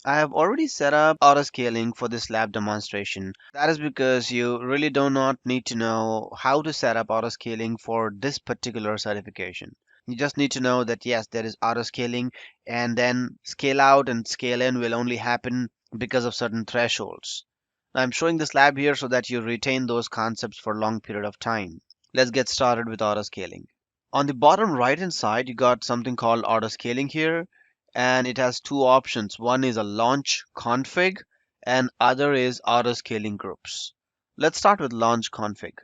I have already set up auto scaling for this lab demonstration. That is because you really do not need to know how to set up auto scaling for this particular certification. You just need to know that yes, there is auto scaling, and then scale out and scale in will only happen because of certain thresholds. Now, I'm showing this lab here so that you retain those concepts for a long period of time. Let's get started with auto scaling. On the bottom right hand side, you got something called auto scaling here, and it has two options. One is a launch config and other is auto scaling groups. Let's start with launch config.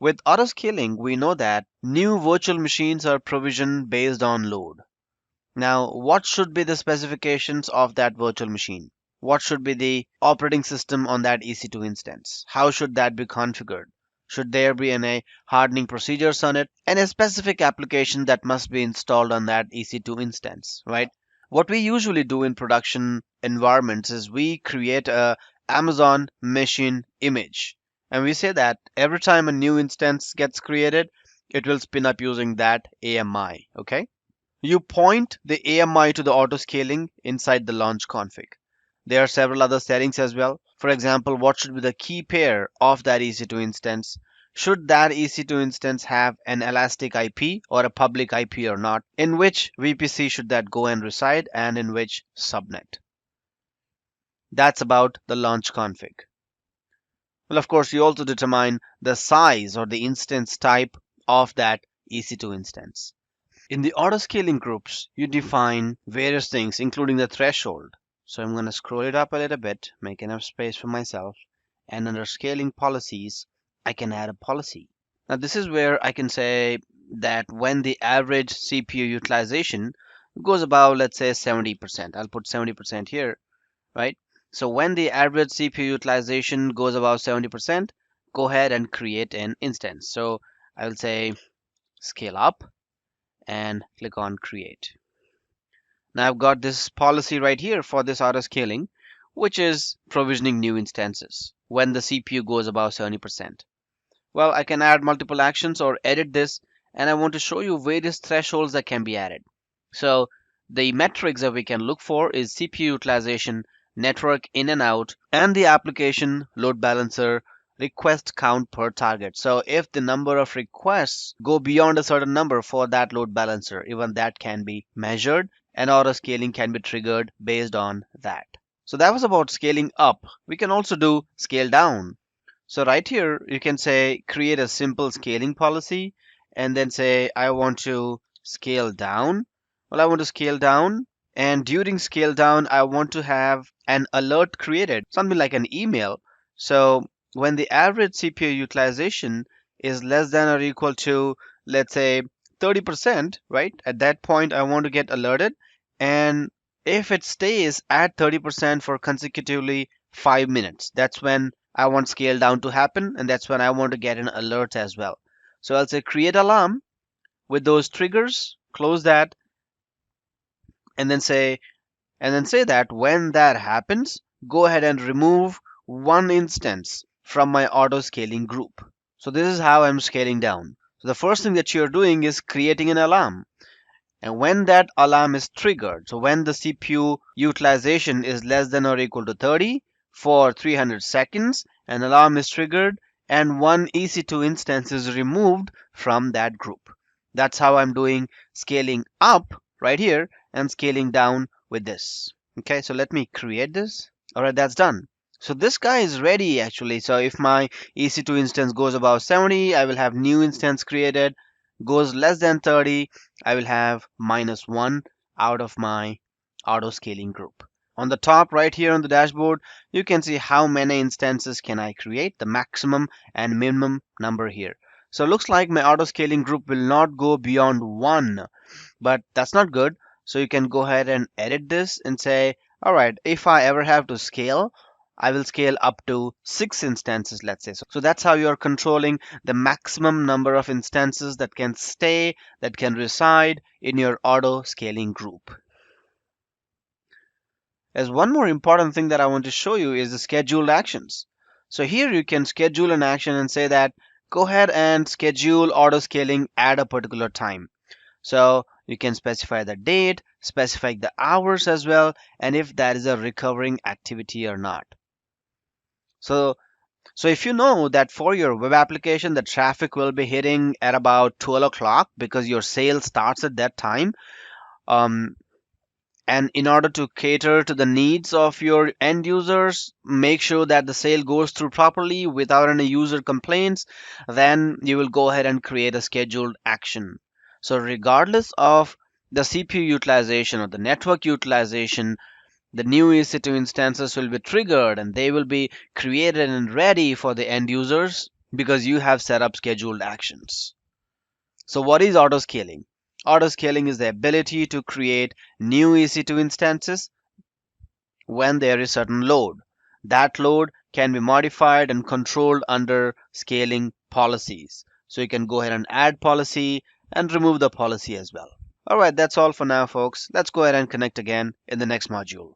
With auto scaling, we know that new virtual machines are provisioned based on load. Now, what should be the specifications of that virtual machine? What should be the operating system on that EC2 instance? How should that be configured? Should there be any hardening procedures on it? And a specific application that must be installed on that EC2 instance, right? What we usually do in production environments is we create a Amazon machine image. And we say that every time a new instance gets created, it will spin up using that AMI, okay? You point the AMI to the auto scaling inside the launch config. There are several other settings as well. For example, what should be the key pair of that EC2 instance? Should that EC2 instance have an elastic IP or a public IP or not? In which VPC should that go and reside, and in which subnet? That's about the launch config. Well, of course, you also determine the size or the instance type of that EC2 instance. In the auto scaling groups, you define various things, including the threshold. So I'm going to scroll it up a little bit, make enough space for myself. And under scaling policies, I can add a policy. Now, this is where I can say that when the average CPU utilization goes above, let's say, 70%, I'll put 70% here, right? So when the average CPU utilization goes above 70%, go ahead and create an instance. So I will say scale up and click on create. Now I've got this policy right here for this auto scaling, which is provisioning new instances when the CPU goes above 70%. Well, I can add multiple actions or edit this, and I want to show you various thresholds that can be added. So the metrics that we can look for is CPU utilization, network in and out, and the application load balancer request count per target. So if the number of requests go beyond a certain number for that load balancer, even that can be measured, and auto scaling can be triggered based on that. So that was about scaling up. We can also do scale down. So right here, you can say create a simple scaling policy and then say I want to scale down. Well, I want to scale down, and during scale down, I want to have an alert created, something like an email. So when the average CPU utilization is less than or equal to, let's say, 30%, right? At that point, I want to get alerted. And if it stays at 30% for consecutively 5 minutes, that's when I want scale down to happen, and that's when I want to get an alert as well. So I'll say create alarm with those triggers, close that, and then say that when that happens, go ahead and remove one instance from my auto scaling group. So this is how I'm scaling down. So the first thing that you're doing is creating an alarm. And when that alarm is triggered, so when the CPU utilization is less than or equal to 30 for 300 seconds, an alarm is triggered and one EC2 instance is removed from that group. That's how I'm doing scaling up right here and scaling down with this. Okay, so let me create this. All right, that's done. So this guy is ready actually. So if my EC2 instance goes above 70, I will have new instance created. Goes less than 30, I will have -1 out of my auto scaling group. On the top right here on the dashboard, you can see how many instances can I create, the maximum and minimum number here. So it looks like my auto scaling group will not go beyond 1, but that's not good. So you can go ahead and edit this and say, all right, if I ever have to scale, I will scale up to 6 instances, let's say. So that's how you're controlling the maximum number of instances that can stay, that can reside in your auto scaling group. As one more important thing that I want to show you is the scheduled actions. So here you can schedule an action and say that go ahead and schedule auto scaling at a particular time. So you can specify the date, specifying the hours as well, and if that is a recovering activity or not. So so if you know that for your web application the traffic will be hitting at about 12 o'clock because your sale starts at that time, um, and in order to cater to the needs of your end users, make sure that the sale goes through properly without any user complaints, then you will go ahead and create a scheduled action. So regardless of the CPU utilization or the network utilization, the new EC2 instances will be triggered and they will be created and ready for the end users because you have set up scheduled actions. So what is autoscaling? Autoscaling is the ability to create new EC2 instances when there is certain load. That load can be modified and controlled under scaling policies. So you can go ahead and add policy and remove the policy as well. All right, that's all for now, folks. Let's go ahead and connect again in the next module.